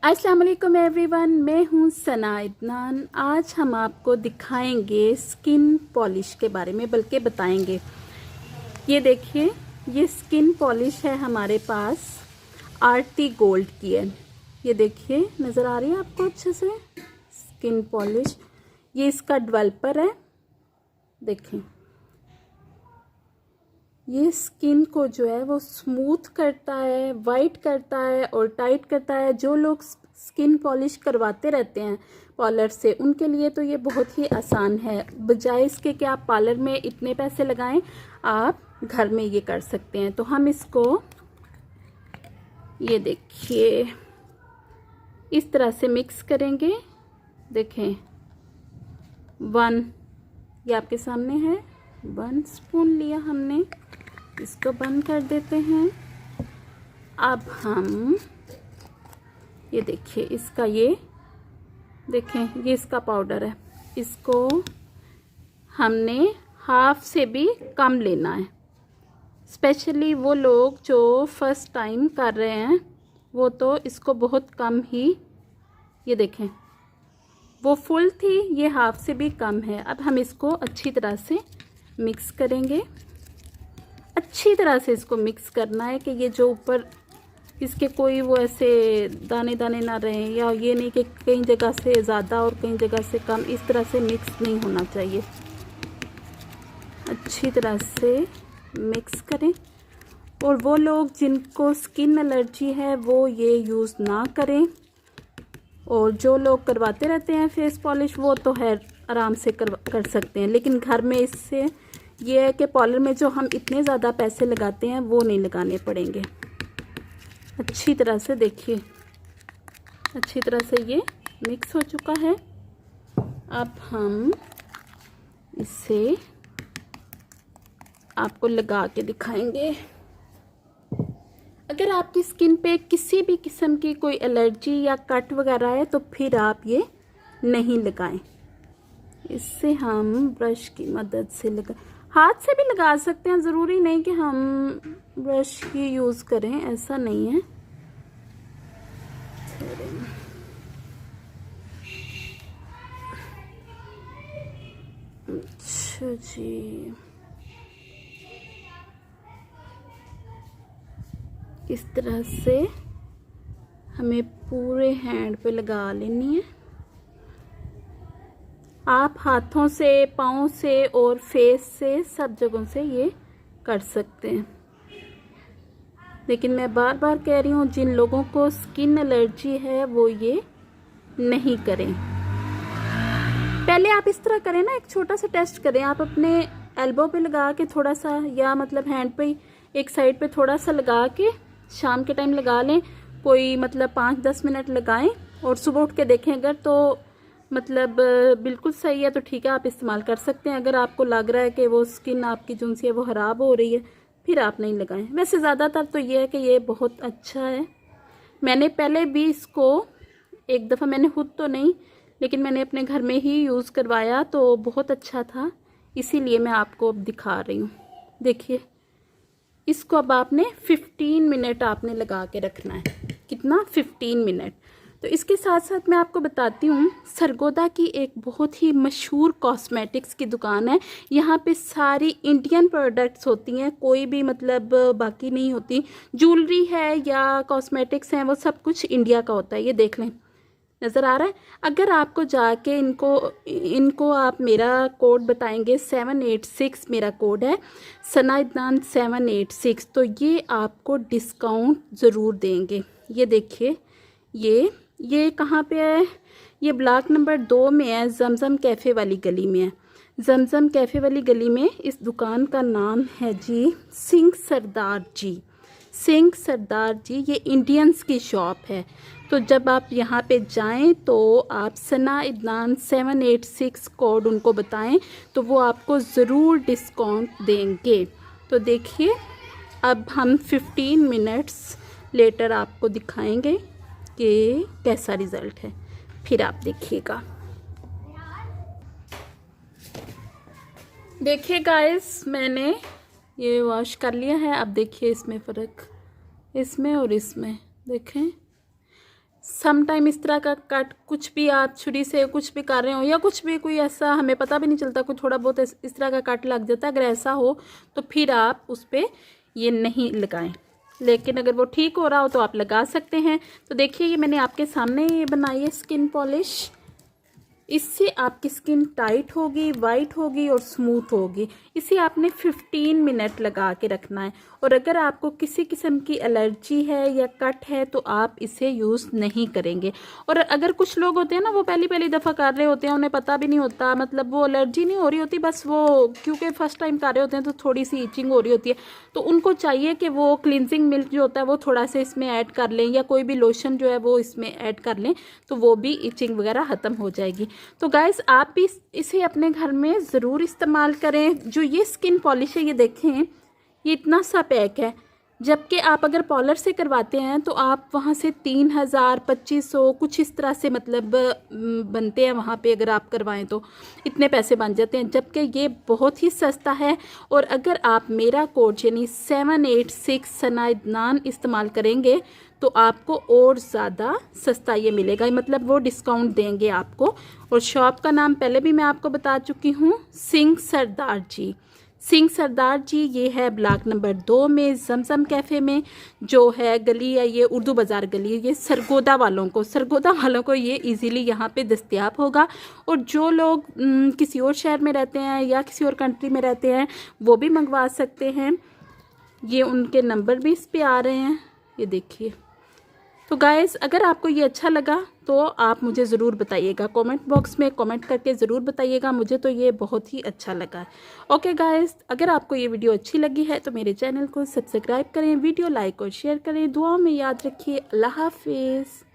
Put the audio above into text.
अस्सलाम वालेकुम एवरीवन, मैं हूँ सना इदनान। आज हम आपको दिखाएंगे स्किन पॉलिश के बारे में, बल्कि बताएंगे। ये देखिए, ये स्किन पॉलिश है हमारे पास, आरती गोल्ड की है। ये देखिए, नज़र आ रही है आपको अच्छे से स्किन पॉलिश। ये इसका डेवलपर है। देखें, ये स्किन को जो है वो स्मूथ करता है, वाइट करता है और टाइट करता है। जो लोग स्किन पॉलिश करवाते रहते हैं पार्लर से, उनके लिए तो ये बहुत ही आसान है। बजाय इसके कि आप पार्लर में इतने पैसे लगाएं, आप घर में ये कर सकते हैं। तो हम इसको, ये देखिए, इस तरह से मिक्स करेंगे। देखें, ये आपके सामने है, 1 स्पून लिया हमने। इसको बंद कर देते हैं। अब हम ये देखिए, इसका ये देखें, ये इसका पाउडर है। इसको हमने हाफ से भी कम लेना है। स्पेशली वो लोग जो फर्स्ट टाइम कर रहे हैं, वो तो इसको बहुत कम ही, ये देखें, वो फुल थी, ये हाफ से भी कम है। अब हम इसको अच्छी तरह से मिक्स करेंगे। अच्छी तरह से इसको मिक्स करना है कि ये जो ऊपर इसके कोई वो ऐसे दाने दाने ना रहें, या ये नहीं कि कई जगह से ज़्यादा और कई जगह से कम, इस तरह से मिक्स नहीं होना चाहिए। अच्छी तरह से मिक्स करें। और वो लोग जिनको स्किन एलर्जी है वो ये यूज़ ना करें। और जो लोग करवाते रहते हैं फेस पॉलिश, वो तो है आराम से कर सकते हैं। लेकिन घर में इससे ये है कि पार्लर में जो हम इतने ज़्यादा पैसे लगाते हैं वो नहीं लगाने पड़ेंगे। अच्छी तरह से देखिए, अच्छी तरह से ये मिक्स हो चुका है। अब हम इसे आपको लगा के दिखाएंगे। अगर आपकी स्किन पे किसी भी किस्म की कोई एलर्जी या कट वगैरह है तो फिर आप ये नहीं लगाएं। इससे हम ब्रश की मदद से हाथ से भी लगा सकते हैं। ज़रूरी नहीं कि हम ब्रश ही यूज़ करें, ऐसा नहीं है। अच्छा जी, इस तरह से हमें पूरे हैंड पे लगा लेनी है। आप हाथों से, पाँव से और फेस से, सब जगहों से ये कर सकते हैं। लेकिन मैं बार बार कह रही हूँ, जिन लोगों को स्किन एलर्जी है वो ये नहीं करें। पहले आप इस तरह करें ना, एक छोटा सा टेस्ट करें। आप अपने एल्बो पे लगा के थोड़ा सा, या मतलब हैंड पे एक साइड पे थोड़ा सा लगा के शाम के टाइम लगा लें। कोई मतलब 5-10 मिनट लगाएं और सुबह उठ के देखें। अगर तो मतलब बिल्कुल सही है तो ठीक है, आप इस्तेमाल कर सकते हैं। अगर आपको लग रहा है कि वो स्किन आपकी जो सी है वो ख़राब हो रही है, फिर आप नहीं लगाएं। वैसे ज़्यादातर तो ये है कि ये बहुत अच्छा है। मैंने पहले भी इसको एक दफ़ा, मैंने खुद तो नहीं, लेकिन मैंने अपने घर में ही यूज़ करवाया तो बहुत अच्छा था। इसीलिए मैं आपको अब दिखा रही हूँ। देखिए, इसको अब आपने 15 मिनट आपने लगा के रखना है। कितना? 15 मिनट। तो इसके साथ साथ मैं आपको बताती हूँ, सरगोदा की एक बहुत ही मशहूर कॉस्मेटिक्स की दुकान है। यहाँ पे सारी इंडियन प्रोडक्ट्स होती हैं, कोई भी मतलब बाकी नहीं होती। ज्वेलरी है या कॉस्मेटिक्स हैं, वो सब कुछ इंडिया का होता है। ये देख लें, नज़र आ रहा है। अगर आपको जाके इनको आप मेरा कोड बताएंगे, 786 मेरा कोड है, सना इदनान 786, तो ये आपको डिस्काउंट ज़रूर देंगे। ये देखिए, ये कहाँ पे है? ये ब्लॉक नंबर 2 में है, जमजम कैफ़े वाली गली में है। जमजम कैफ़े वाली गली में इस दुकान का नाम है जी सिंह सरदार जी। सिंह सरदार जी, ये इंडियंस की शॉप है। तो जब आप यहाँ पे जाएं तो आप सना इदनान 786 कोड उनको बताएं, तो वो आपको ज़रूर डिस्काउंट देंगे। तो देखिए, अब हम 15 मिनट्स लेटर आपको दिखाएंगे कि कैसा रिज़ल्ट है, फिर आप देखिएगा। देखिए गाइस, मैंने ये वॉश कर लिया है। अब देखिए इसमें फ़र्क, इसमें और इसमें देखें, सम टाइम इस तरह का कट, कुछ भी आप छुरी से कुछ भी कर रहे हो या कुछ भी कोई ऐसा हमें पता भी नहीं चलता, कोई थोड़ा बहुत इस तरह का कट लग जाता है। अगर ऐसा हो तो फिर आप उस पर ये नहीं लगाएं, लेकिन अगर वो ठीक हो रहा हो तो आप लगा सकते हैं। तो देखिए ये मैंने आपके सामने ये बनाई है स्किन पॉलिश। इससे आपकी स्किन टाइट होगी, वाइट होगी और स्मूथ होगी। इसे आपने 15 मिनट लगा के रखना है। और अगर आपको किसी किस्म की एलर्जी है या कट है तो आप इसे यूज़ नहीं करेंगे। और अगर कुछ लोग होते हैं ना, वो पहली दफ़ा कर रहे होते हैं, उन्हें पता भी नहीं होता, मतलब वो एलर्जी नहीं हो रही होती, बस वो क्योंकि फर्स्ट टाइम कर रहे होते हैं तो थोड़ी सी इचिंग हो रही होती है, तो उनको चाहिए कि वो क्लिनजिंग मिल्क जो होता है वो थोड़ा सा इसमें ऐड कर लें, या कोई भी लोशन जो है वो इसमें ऐड कर लें, तो वो भी इचिंग वगैरह ख़त्म हो जाएगी। तो गाइस आप भी इसे अपने घर में ज़रूर इस्तेमाल करें। जो ये स्किन पॉलिश है, ये देखें, ये इतना सा पैक है, जबकि आप अगर पार्लर से करवाते हैं तो आप वहाँ से 3000 2500 कुछ इस तरह से मतलब बनते हैं वहाँ पे, अगर आप करवाएं तो इतने पैसे बन जाते हैं, जबकि ये बहुत ही सस्ता है। और अगर आप मेरा कोड यानी 786 सनाइदनान इस्तेमाल करेंगे तो आपको और ज़्यादा सस्ता ये मिलेगा, मतलब वो डिस्काउंट देंगे आपको। और शॉप का नाम पहले भी मैं आपको बता चुकी हूँ, सिंह सरदार जी। सिंह सरदार जी ये है ब्लॉक नंबर 2 में, जमजम कैफ़े में, जो है गली है ये उर्दू बाज़ार गली है। ये सरगोदा वालों को ये इजीली यहाँ पे दस्तयाब होगा। और जो लोग किसी और शहर में रहते हैं या किसी और कंट्री में रहते हैं वो भी मंगवा सकते हैं। ये उनके नंबर भी इस पे आ रहे हैं, ये देखिए। तो गाइस अगर आपको ये अच्छा लगा तो आप मुझे ज़रूर बताइएगा, कमेंट बॉक्स में कमेंट करके ज़रूर बताइएगा। मुझे तो ये बहुत ही अच्छा लगा। ओके गाइस, अगर आपको ये वीडियो अच्छी लगी है तो मेरे चैनल को सब्सक्राइब करें, वीडियो लाइक और शेयर करें। दुआओं में याद रखिए। अल्लाह हाफिज़।